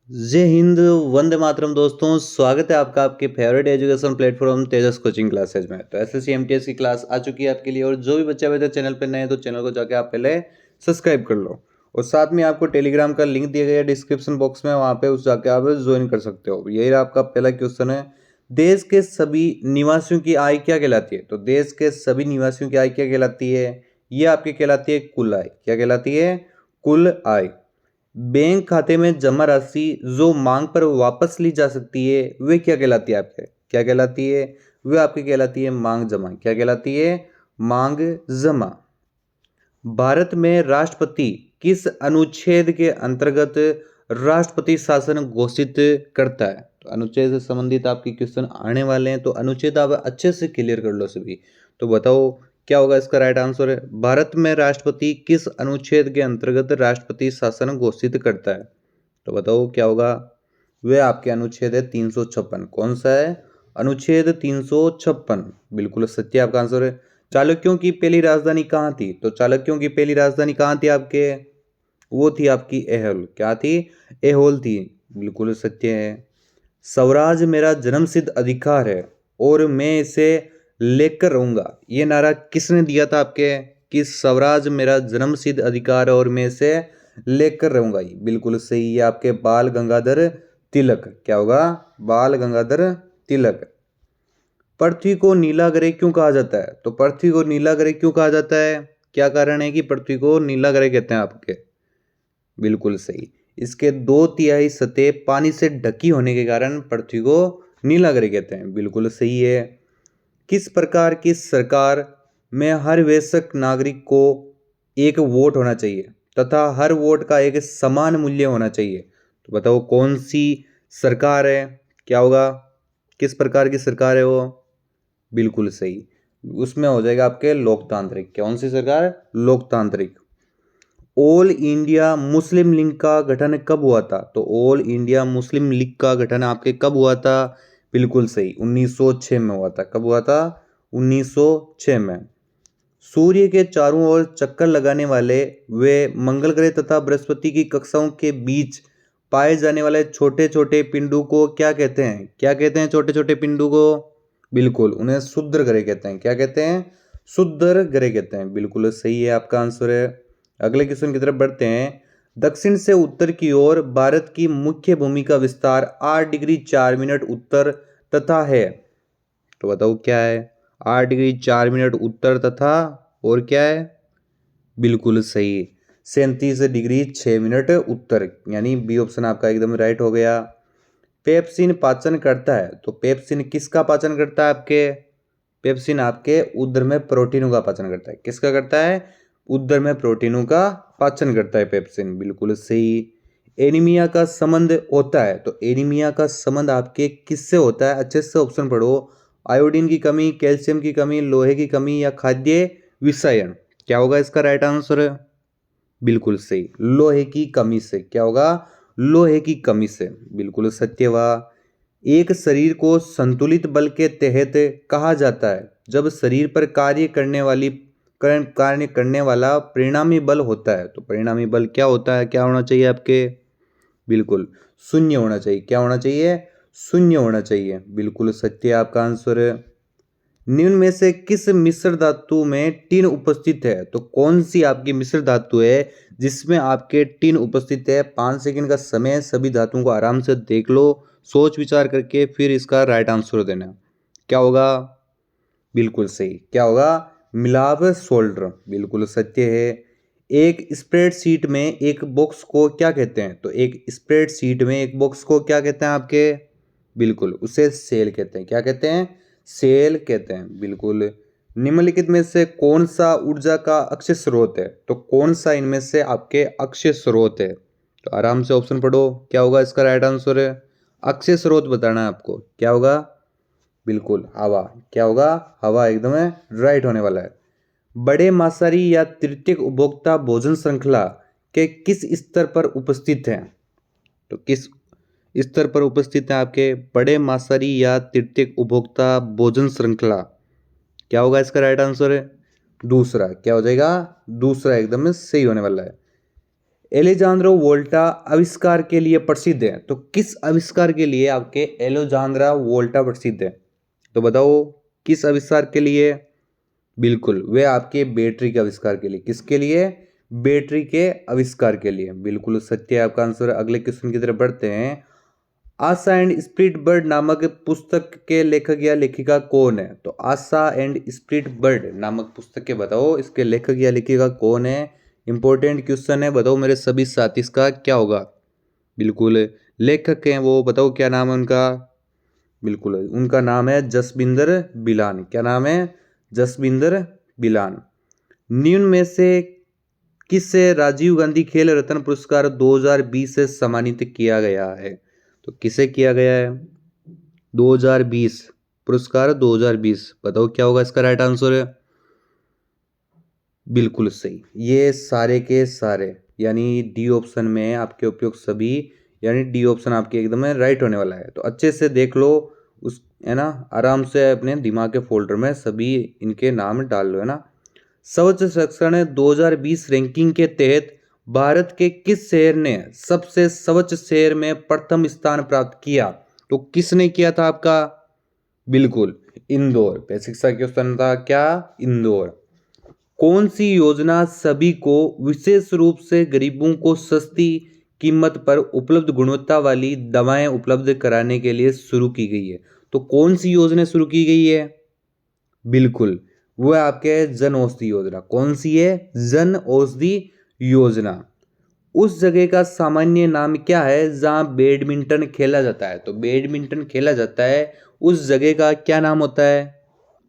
जय हिंद, वंदे मातरम दोस्तों। स्वागत है आपका आपके फेवरेट एजुकेशन प्लेटफॉर्म तेजस कोचिंग क्लासेज में। तो एसएससी एमटीएस की क्लास आ चुकी है आपके लिए। और जो भी बच्चे अभी तक चैनल पर नए हैं तो चैनल को जाके आप पहले सब्सक्राइब कर लो। और साथ में आपको टेलीग्राम का लिंक दिया गया है डिस्क्रिप्शन बॉक्स में, वहाँ पे उस जाके आप ज्वाइन कर सकते हो। यही आपका पहला क्वेश्चन है, देश के सभी निवासियों की आय क्या कहलाती है? तो देश के सभी निवासियों की आय क्या कहलाती है? ये आपकी कहलाती है कुल आय। क्या कहलाती है? कुल आय। बैंक खाते में जमा राशि जो मांग पर वापस ली जा सकती है वे क्या कहलाती है? आपके क्या कहलाती है? वे आपकी कहलाती है मांग जमा। क्या कहलाती है? मांग जमा। भारत में राष्ट्रपति किस अनुच्छेद के अंतर्गत राष्ट्रपति शासन घोषित करता है? तो अनुच्छेद से संबंधित आपके क्वेश्चन आने वाले हैं, तो अनुच्छेद आप अच्छे से क्लियर कर लो सभी। तो बताओ क्या होगा इसका राइट आंसर है। भारत में राष्ट्रपति किस अनुच्छेद के अंतर्गत राष्ट्रपति शासन घोषित करता है? तो बताओ क्या होगा। वे आपके अनुच्छेद है 356। कौन सा है? अनुच्छेद 356। बिल्कुल सत्य आपका आंसर है। चालुक्यों की पहली राजधानी कहाँ थी? तो चालुक्यों की पहली राजधानी कहाँ थी आपके? वो थी आपकी एहोल। क्या थी? एहोल थी। बिल्कुल सत्य है। स्वराज मेरा जन्मसिद्ध अधिकार है और मैं इसे लेकर रहूंगा, ये नारा किसने दिया था आपके? कि स्वराज मेरा जन्मसिद्ध अधिकार है और मैं इसे लेकर रहूंगा। ये बिल्कुल सही है आपके बाल गंगाधर तिलक। क्या होगा? बाल गंगाधर तिलक। पृथ्वी को नीला ग्रह क्यों कहा जाता है? तो पृथ्वी को नीला ग्रह क्यों कहा जाता है? क्या कारण है कि पृथ्वी को नीला ग्रह कहते हैं आपके? बिल्कुल सही। इसके 2/3 सतह पानी से ढकी होने के कारण पृथ्वी को नीला ग्रह कहते हैं। बिल्कुल सही है। किस प्रकार की सरकार में हर वयस्क नागरिक को एक वोट होना चाहिए तथा हर वोट का एक समान मूल्य होना चाहिए? तो बताओ कौन सी सरकार है? क्या होगा? किस प्रकार की सरकार है वो? बिल्कुल सही। उसमें हो जाएगा आपके लोकतांत्रिक। कौन सी सरकार? लोकतांत्रिक। ऑल इंडिया मुस्लिम लीग का गठन कब हुआ था? तो ऑल इंडिया मुस्लिम लीग का गठन आपके कब हुआ था? बिल्कुल सही, 1906 में हुआ था। कब हुआ था? 1906 में। सूर्य के चारों ओर चक्कर लगाने वाले वे मंगल ग्रह तथा बृहस्पति की कक्षाओं के बीच पाए जाने वाले छोटे छोटे पिंडों को क्या कहते हैं? क्या कहते हैं छोटे छोटे पिंडों को? बिल्कुल, उन्हें क्षुद्र ग्रह कहते हैं। क्या कहते हैं? क्षुद्र ग्रह कहते हैं। बिल्कुल सही है आपका आंसर है। अगले क्वेश्चन की तरफ बढ़ते हैं। दक्षिण से उत्तर की ओर भारत की मुख्य भूमि का विस्तार 8 डिग्री 4 मिनट उत्तर तथा है। तो बताओ क्या है? 8 डिग्री 4 मिनट उत्तर तथा और क्या है? बिल्कुल सही, 37 डिग्री 6 मिनट उत्तर, यानी बी ऑप्शन आपका एकदम राइट हो गया। पेप्सिन पाचन करता है, तो पेप्सिन किसका पाचन करता है आपके? पेप्सिन आपके उदर में प्रोटीनों का पाचन करता है। किसका करता है? उदर में प्रोटीनों का पाचन करता है पेप्सिन। बिल्कुल सही। एनीमिया का संबंध होता है, तो एनीमिया का संबंध आपके किससे होता है? अच्छे से ऑप्शन पढ़ो। आयोडीन की कमी, कैल्शियम की कमी, लोहे की कमी या खाद्य विषयन? क्या होगा इसका राइट आंसर? बिल्कुल सही, लोहे की कमी से। क्या होगा? लोहे की कमी से। बिल्कुल सत्य हुआ। एक शरीर को संतुलित बल के तहत कहा जाता है जब शरीर पर कार्य करने वाला परिणामी बल होता है। तो परिणामी बल क्या होता है? क्या होना चाहिए आपके? बिल्कुल शून्य होना चाहिए। क्या होना चाहिए? शून्य होना चाहिए। बिल्कुल सत्य आपका आंसर है। निम्न में से किस मिश्र धातु में टिन उपस्थित है? तो कौन सी आपकी मिश्र धातु है जिसमें आपके टिन उपस्थित है? 5 सेकंड का समय, सभी धातुओं को आराम से देख लो, सोच विचार करके फिर इसका राइट आंसर देना। क्या होगा? बिल्कुल सही। क्या होगा? मिलाव सोल्डर। बिल्कुल सत्य है। एक स्प्रेडशीट में एक बॉक्स को क्या कहते हैं? तो एक स्प्रेडशीट में एक बॉक्स को क्या कहते हैं आपके? बिल्कुल उसे सेल कहते हैं। क्या कहते हैं? सेल कहते हैं। बिल्कुल। निम्नलिखित में से कौन सा ऊर्जा का अक्षय स्रोत है? तो कौन सा इनमें से आपके अक्षय स्रोत है? तो आराम से ऑप्शन पढ़ो। क्या होगा इसका राइट आंसर है? अक्षय स्रोत बताना है आपको। क्या होगा? बिल्कुल हवा। क्या होगा? हवा एकदम है राइट होने वाला है। बड़े मांसाहारी या तृतीयक उपभोक्ता भोजन श्रृंखला के किस स्तर पर उपस्थित हैं? तो किस स्तर पर उपस्थित है आपके बड़े मांसाहारी या तृतीयक उपभोक्ता भोजन श्रृंखला? क्या होगा इसका राइट आंसर है? दूसरा। क्या हो जाएगा? दूसरा एकदम सही होने वाला है। एलेजांद्रो वोल्टा आविष्कार के लिए प्रसिद्ध है, तो किस आविष्कार के लिए आपके एलेजांद्रो वोल्टा प्रसिद्ध है? तो बताओ किस आविष्कार के लिए? बिल्कुल वे आपके बैटरी के आविष्कार के लिए। किसके लिए? बैटरी के आविष्कार के लिए। बिल्कुल सत्य है आपका आंसर। अगले क्वेश्चन की तरफ बढ़ते हैं। आशा एंड स्प्लिट बर्ड नामक पुस्तक के लेखक या लेखिका कौन है? तो आशा एंड स्प्लिट बर्ड नामक पुस्तक के बताओ इसके लेखक या लेखिका कौन है? इंपॉर्टेंट क्वेश्चन है, बताओ मेरे सभी साथी इसका क्या होगा? बिल्कुल लेखक हैं वो, बताओ क्या नाम है उनका? बिल्कुल उनका नाम है जसबिंदर बिलान। क्या नाम है? जसबिंदर बिलान। निम्न में से किससे राजीव गांधी खेल रत्न पुरस्कार 2020 से सम्मानित किया गया है? तो किसे किया गया है 2020 पुरस्कार? 2020 बताओ क्या होगा इसका राइट आंसर? है बिल्कुल सही, ये सारे के सारे यानी डी ऑप्शन में आपके उपयुक्त सभी, यानी डी ऑप्शन आपके एकदम राइट होने वाला है। तो अच्छे से देख लो उस, है ना, आराम से अपने दिमाग के फोल्डर में सभी इनके नाम डाल लो, है ना। स्वच्छ सर्वेक्षण 2020 रैंकिंग के तहत भारत के किस शहर ने सबसे स्वच्छ शहर में प्रथम स्थान प्राप्त किया? तो किसने किया था आपका? बिल्कुल इंदौर। बेसिक सा क्वेश्चन था क्या? इंदौर। कौन सी योजना सभी को विशेष रूप से गरीबों को सस्ती कीमत पर उपलब्ध गुणवत्ता वाली दवाएं उपलब्ध कराने के लिए शुरू की गई है? तो कौन सी योजना शुरू की गई है? बिल्कुल वो है आपके जन औषधि योजना। कौन सी है? जन औषधि योजना। उस जगह का सामान्य नाम क्या है जहां बैडमिंटन खेला जाता है? तो बैडमिंटन खेला जाता है उस जगह का क्या नाम होता है?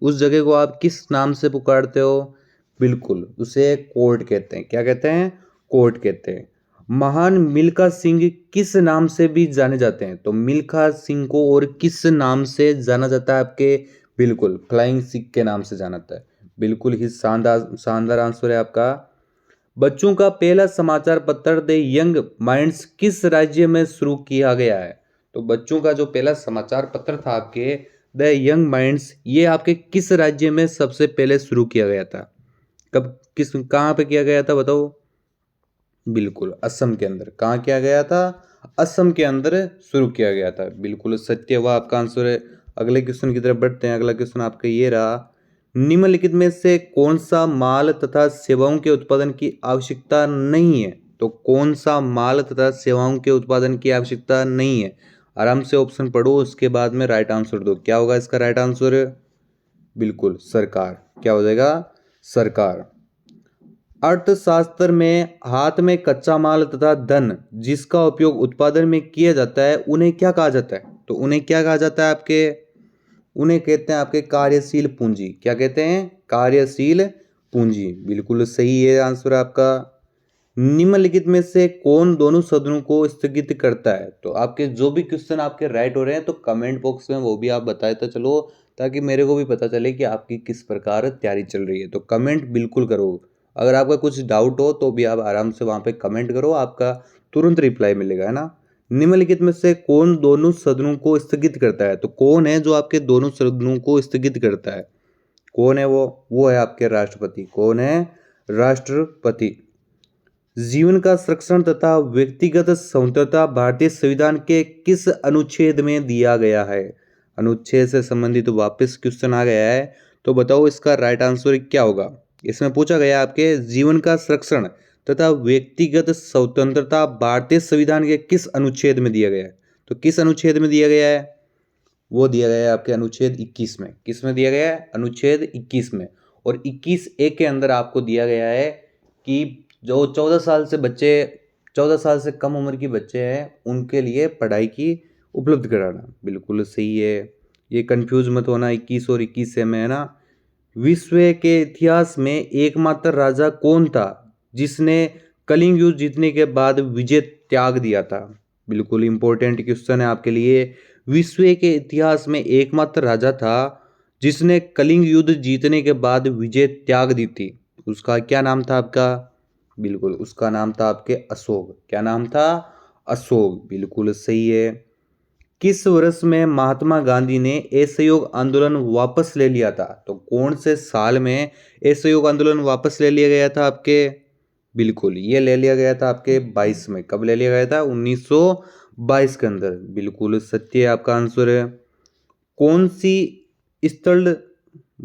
उस जगह को आप किस नाम से पुकारते हो? बिल्कुल उसे कोर्ट कहते हैं। क्या कहते हैं? कोर्ट कहते हैं। महान मिल्खा सिंह किस नाम से भी जाने जाते हैं? तो मिल्खा सिंह को और किस नाम से जाना जाता है आपके? बिल्कुल फ्लाइंग सिख के नाम से जाना जाता है। बिल्कुल ही शानदार शानदार आंसर है आपका। बच्चों का पहला समाचार पत्र द यंग माइंड्स किस राज्य में शुरू किया गया है? तो बच्चों का जो पहला समाचार पत्र था आपके द यंग माइंड्स, ये आपके किस राज्य में सबसे पहले शुरू किया गया था? कब, किस, कहाँ पे किया गया था बताओ? बिल्कुल असम के अंदर। कहाँ किया गया था? असम के अंदर शुरू किया गया था। बिल्कुल सत्य हुआ आपका आंसर है। अगले क्वेश्चन की तरफ बढ़ते हैं। अगला क्वेश्चन आपका ये रहा। निम्नलिखित में से कौन सा माल तथा सेवाओं के उत्पादन की आवश्यकता नहीं है? तो कौन सा माल तथा सेवाओं के उत्पादन की आवश्यकता नहीं है? आराम से ऑप्शन पढ़ो, उसके बाद में राइट आंसर दो। क्या होगा इसका राइट आंसर? बिल्कुल सरकार। क्या हो जाएगा? सरकार। अर्थशास्त्र में हाथ में कच्चा माल तथा धन जिसका उपयोग उत्पादन में किया जाता है उन्हें क्या कहा जाता है? तो उन्हें क्या कहा जाता है आपके? उन्हें कहते हैं आपके कार्यशील पूंजी। क्या कहते हैं? कार्यशील पूंजी। बिल्कुल सही है आंसर आपका। निम्नलिखित में से कौन दोनों सदनों को स्थगित करता है? तो आपके जो भी क्वेश्चन आपके राइट हो रहे हैं तो कमेंट बॉक्स में वो भी आप बताते चलो, ताकि मेरे को भी पता चले कि आपकी किस प्रकार तैयारी चल रही है। तो कमेंट बिल्कुल करो। अगर आपका कुछ डाउट हो तो भी आप आराम से वहाँ पे कमेंट करो, आपका तुरंत रिप्लाई मिलेगा, है ना। निम्नलिखित में से कौन दोनों सदनों को स्थगित करता है? तो कौन है जो आपके दोनों सदनों को स्थगित करता है? कौन है वो है आपके राष्ट्रपति। कौन है? राष्ट्रपति। जीवन का संरक्षण तथा व्यक्तिगत स्वतंत्रता भारतीय संविधान के किस अनुच्छेद में दिया गया है? अनुच्छेद से संबंधित तो वापस क्वेश्चन आ गया है, तो बताओ इसका राइट आंसर क्या होगा? इसमें पूछा गया आपके जीवन का संरक्षण तथा व्यक्तिगत स्वतंत्रता भारतीय संविधान के किस अनुच्छेद में दिया गया है? तो किस अनुच्छेद में दिया गया है? वो दिया गया है आपके अनुच्छेद 21 में। किस में दिया गया है? अनुच्छेद 21 में। और 21A के अंदर आपको दिया गया है कि जो 14 साल से बच्चे, 14 साल से कम उम्र की बच्चे हैं उनके लिए पढ़ाई की उपलब्ध कराना। बिल्कुल सही है, ये कंफ्यूज मत होना 21 और 21 में, है ना। विश्व के इतिहास में एकमात्र राजा कौन था जिसने कलिंग युद्ध जीतने के बाद विजय त्याग दिया था? बिल्कुल इंपॉर्टेंट क्वेश्चन है आपके लिए। विश्व के इतिहास में एकमात्र राजा था जिसने कलिंग युद्ध जीतने के बाद विजय त्याग दी थी, उसका क्या नाम था आपका? बिल्कुल उसका नाम था आपके अशोक। क्या नाम था? अशोक। बिल्कुल सही है। किस वर्ष में महात्मा गांधी ने असहयोग आंदोलन वापस ले लिया था? तो कौन से साल में असहयोग आंदोलन वापस ले लिया गया था आपके? बिल्कुल, ये ले लिया गया था आपके 22 में। कब ले लिया गया था? 1922 के अंदर। बिल्कुल सत्य है आपका आंसर है। कौन सी स्थल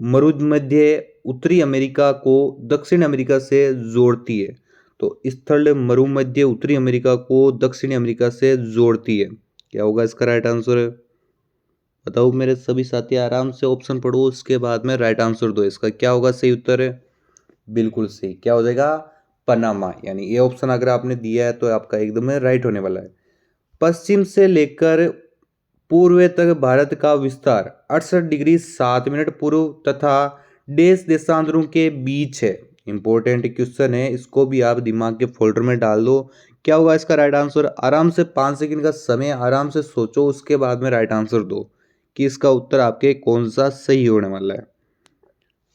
मरुमध्य उत्तरी अमेरिका को दक्षिण अमेरिका से जोड़ती है? तो स्थल मरुमध्य उत्तरी अमेरिका को दक्षिणी अमेरिका से जोड़ती है। क्या होगा इसका राइट आंसर? बताओ मेरे सभी साथी, आराम से ऑप्शन पढ़ो, उसके बाद में राइट आंसर दो। इसका क्या होगा सही उत्तर? बिल्कुल सही। क्या हो जाएगा? पनामा। यानी ये ऑप्शन अगर आपने दिया है तो आपका एकदम राइट होने वाला है। पश्चिम से लेकर पूर्व तक भारत का विस्तार 68 डिग्री 7 मिनट पूर्व तथा देश देशांतरों के बीच है। इंपॉर्टेंट क्वेश्चन है, इसको भी आप दिमाग के फोल्डर में डाल दो। क्या होगा इसका राइट आंसर? आराम से 5 सेकंड का समय आराम से सोचो, उसके बाद में राइट आंसर दो कि इसका उत्तर आपके कौन सा सही होने वाला है।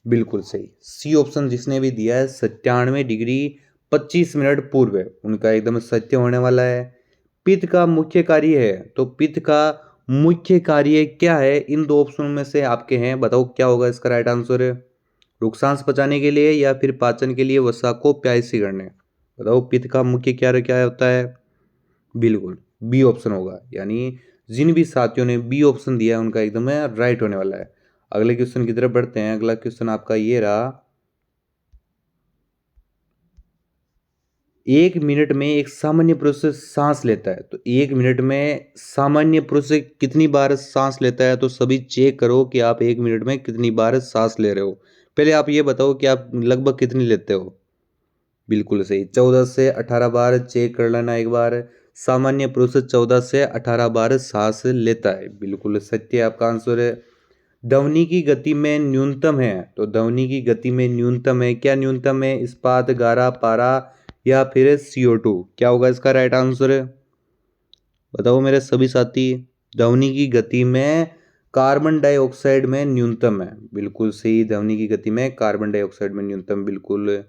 बिल्कुल सही, सी ऑप्शन जिसने भी दिया है 97 डिग्री 25 मिनट पूर्व है, उनका एकदम सत्य होने वाला है। पित्त का मुख्य कार्य है, तो पित्त का मुख्य कार्य क्या है? इन दो ऑप्शन में से आपके हैं, बताओ क्या होगा इसका राइट आंसर है? रुकसांस पचाने के लिए या फिर पाचन के लिए, वसा को प्यासी करने? बताओ पित्त का मुख्य कार्य क्या होता है? बिल्कुल बी ऑप्शन होगा। यानी जिन भी साथियों ने बी ऑप्शन दिया है उनका एकदम राइट होने वाला है। अगले क्वेश्चन की तरफ बढ़ते हैं। अगला क्वेश्चन आपका ये रहा, 1 मिनट में एक सामान्य पुरुष सांस लेता है, तो 1 मिनट में सामान्य पुरुष कितनी बार सांस लेता है? तो सभी चेक करो कि आप 1 मिनट में कितनी बार सांस ले रहे हो। पहले आप ये बताओ कि आप लगभग कितनी लेते हो। बिल्कुल सही, 14 से 18 बार। चेक कर लेना एक बार। सामान्य पुरुष 14 से 18 बार सांस लेता है। बिल्कुल सत्य है आपका आंसर है। ध्वनि की गति में न्यूनतम है, तो ध्वनि की गति में न्यूनतम है, क्या न्यूनतम है? इस्पात, गारा, पारा या फिर CO2? क्या होगा इसका राइट आंसर? बताओ मेरे सभी साथी। ध्वनि की गति में कार्बन डाइऑक्साइड में न्यूनतम है। बिल्कुल सही, ध्वनि की गति में कार्बन डाइऑक्साइड में न्यूनतम। बिल्कुल।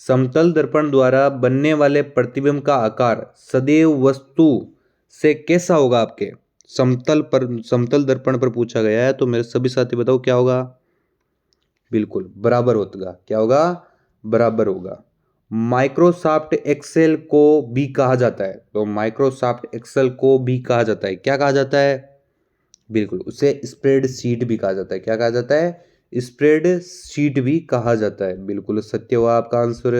समतल दर्पण द्वारा बनने वाले प्रतिबिंब का आकार सदैव वस्तु से कैसा होगा आपके? समतल दर्पण पर पूछा गया है, तो मेरे सभी साथी बताओ क्या होगा? बिल्कुल बराबर होगा। क्या होगा? बराबर होगा। माइक्रोसॉफ्ट एक्सेल को भी कहा जाता है, तो माइक्रोसॉफ्ट एक्सेल को भी कहा जाता है, क्या कहा जाता है? बिल्कुल, उसे स्प्रेड शीट भी कहा जाता है। क्या कहा जाता है? स्प्रेड शीट भी कहा जाता है। बिल्कुल सत्य हुआ आपका आंसर।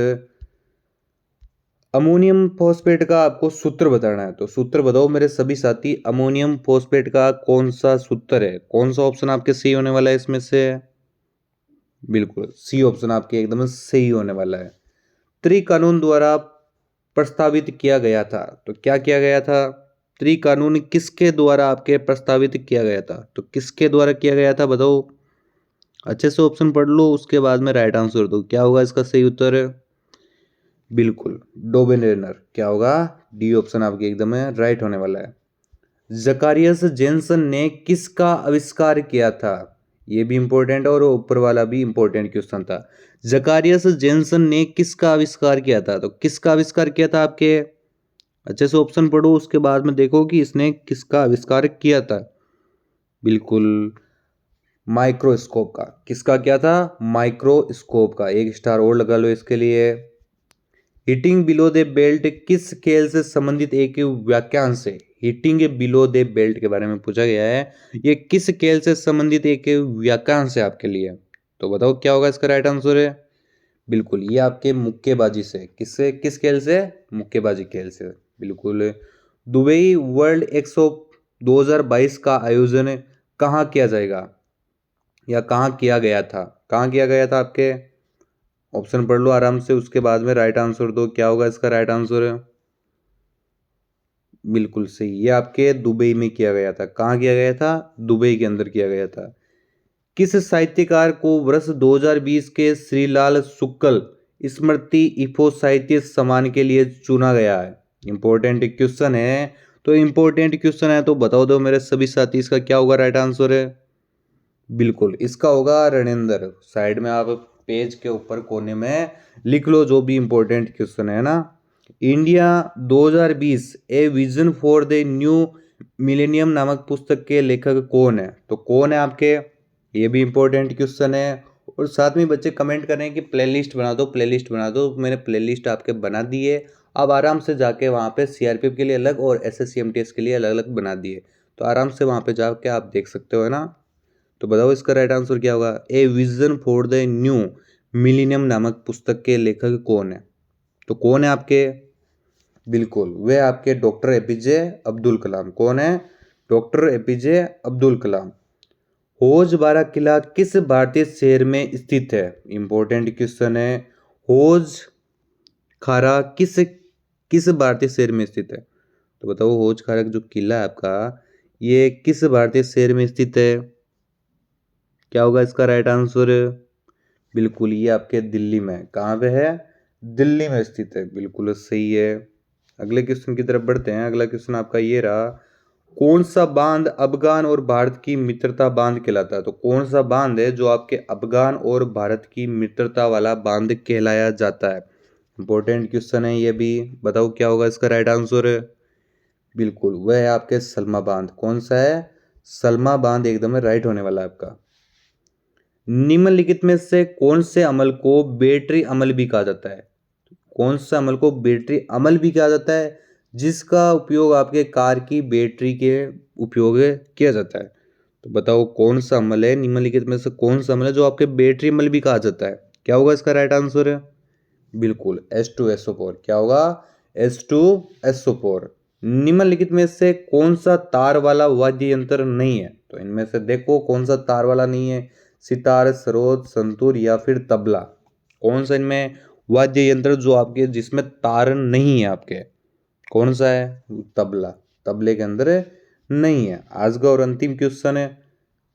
अमोनियम फॉस्फेट का आपको सूत्र बताना है, तो सूत्र बताओ मेरे सभी साथी। अमोनियम फॉस्फेट का कौन सा सूत्र है? कौन सा ऑप्शन आपके सही होने वाला है इसमें से? बिल्कुल सी ऑप्शन आपके एकदम सही होने वाला है। त्रिकानून द्वारा प्रस्तावित किया गया था, तो क्या किया गया था? त्रिकानून किसके द्वारा आपके प्रस्तावित किया गया था? तो किसके द्वारा किया गया था बताओ। अच्छे से ऑप्शन पढ़ लो, उसके बाद में राइट आंसर दो। क्या होगा इसका सही उत्तर? बिल्कुल डोबेनेरनर। क्या होगा? डी ऑप्शन आपके एकदम राइट होने वाला है। जकारियस जेनसन ने किसका आविष्कार किया था? ये भी इंपॉर्टेंट और ऊपर वाला भी इंपॉर्टेंट क्वेश्चन था। जकारियस जेनसन ने किसका आविष्कार किया था? तो किसका आविष्कार किया था आपके? अच्छे से ऑप्शन पढ़ो, उसके बाद में देखो कि इसने किसका आविष्कार किया था। बिल्कुल माइक्रोस्कोप का। किसका क्या था? माइक्रोस्कोप का। एक स्टार और लगा लो इसके लिए। हिटिंग बिलो द बेल्ट किस खेल से संबंधित एक वाक्यांश है? हिटिंग बिलो द बेल्ट के बारे में पूछा गया है, ये किस खेल से संबंधित एक वाक्यांश है आपके लिए? तो बताओ क्या होगा इसका राइट आंसर है? बिल्कुल ये आपके मुक्केबाजी से। किससे? किस खेल से? मुक्केबाजी खेल से। बिल्कुल। दुबई वर्ल्ड एक्सपो 2022 का आयोजन कहाँ किया जाएगा या कहाँ किया गया था? कहाँ किया गया था आपके? ऑप्शन पढ़ लो आराम से, उसके बाद में राइट आंसर दो। क्या होगा इसका राइट आंसर? बिल्कुल सही, ये आपके दुबई में किया गया था। कहाँ किया गया था? दुबई के अंदर किया गया था। किस साहित्यकार को वर्ष 2020 के श्रीलाल शुक्ल स्मृति इफो साहित्य सम्मान के लिए चुना गया है? इंपॉर्टेंट क्वेश्चन है, तो इंपॉर्टेंट क्वेश्चन है तो बताओ दो मेरे सभी साथी, इसका क्या होगा राइट आंसर है? बिल्कुल इसका होगा रणेंद्र। साइड में आप पेज के ऊपर कोने में लिख लो जो भी इंपॉर्टेंट क्वेश्चन है ना। India 2020 a vision for the new millennium नामक पुस्तक के लेखक कौन है? तो कौन है आपके? ये भी इंपॉर्टेंट क्वेश्चन है। और साथ में बच्चे कमेंट कर रहे हैं कि प्लेलिस्ट बना दो, प्लेलिस्ट बना दो। मैंने प्लेलिस्ट आपके बना दी है, अब आराम से जाके वहाँ पे सीआरपीएफ के लिए अलग और एसएससी-एमटीएस के लिए अलग अलग बना दिए, तो आराम से वहाँ पे जाके आप देख सकते हो, है ना। तो बताओ इसका राइट आंसर क्या होगा। A vision for the new millennium नामक पुस्तक के लेखक कौन है। तो कौन है आपके, बिल्कुल वे आपके डॉक्टर एपीजे अब्दुल कलाम। कौन है, डॉक्टर एपीजे अब्दुल कलाम। हौज बारा किला किस भारतीय शहर में स्थित है। इंपॉर्टेंट क्वेश्चन है, हौज खारा किस भारतीय शहर में स्थित है। तो बताओ हौज खारा जो किला है आपका, ये किस भारतीय शहर में स्थित है, क्या होगा इसका राइट आंसर। बिल्कुल ये आपके दिल्ली में, कहाँ पे है, दिल्ली में स्थित है, बिल्कुल सही है। अगले क्वेश्चन की तरफ बढ़ते हैं। अगला क्वेश्चन आपका ये रहा, कौन सा बांध अफगान और भारत की मित्रता बांध कहलाता है। तो कौन सा बांध है जो आपके अफगान और भारत की मित्रता वाला बांध कहलाया जाता है। इंपॉर्टेंट क्वेश्चन है ये भी, बताओ क्या होगा इसका राइट आंसर। बिल्कुल वह है आपके सलमा बांध। कौन सा है, सलमा बांध एकदम राइट होने वाला है आपका। निम्नलिखित में से कौन से अमल को बैटरी अमल भी कहा जाता है। कौन सा अमल को बैटरी अमल भी कहा जाता है, जिसका उपयोग आपके कार की बैटरी के उपयोग किया जाता है। तो बताओ कौन सा अमल है, निम्नलिखित में से कौन सा अमल है जो आपके बैटरी अमल भी कहा जाता है। क्या होगा इसका राइट आंसर है, बिल्कुल H2SO4। क्या होगा, H2SO4। निम्नलिखित में से कौन सा तार वाला वाद्य यंत्र नहीं है। तो इनमें से देखो कौन सा तार वाला नहीं है, सितार, सरोद, संतूर या फिर तबला। कौन सा इनमें वाद्य यंत्र जो आपके जिसमें तार नहीं है आपके, कौन सा है, तबला। तबले के अंदर नहीं है। आज का और अंतिम क्वेश्चन है,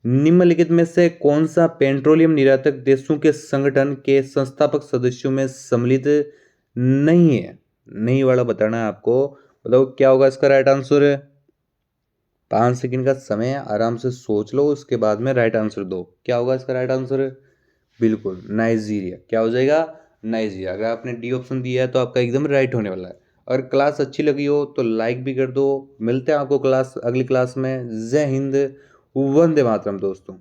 निम्नलिखित में से कौन सा पेट्रोलियम निर्यातक देशों के संगठन के संस्थापक सदस्यों में सम्मिलित नहीं है। नहीं वाला बताना है आपको, बताओ क्या होगा इसका राइट आंसर है। 5 सेकंड का समय है, आराम से सोच लो, उसके बाद में राइट आंसर दो। क्या होगा इसका राइट आंसर है, बिल्कुल नाइजीरिया। क्या हो जाएगा, नाइजीरिया। अगर आपने डी ऑप्शन दिया है तो आपका एकदम राइट होने वाला है। अगर क्लास अच्छी लगी हो तो लाइक भी कर दो। मिलते हैं आपको अगली क्लास में। जय हिंद, वंदे मातरम दोस्तों।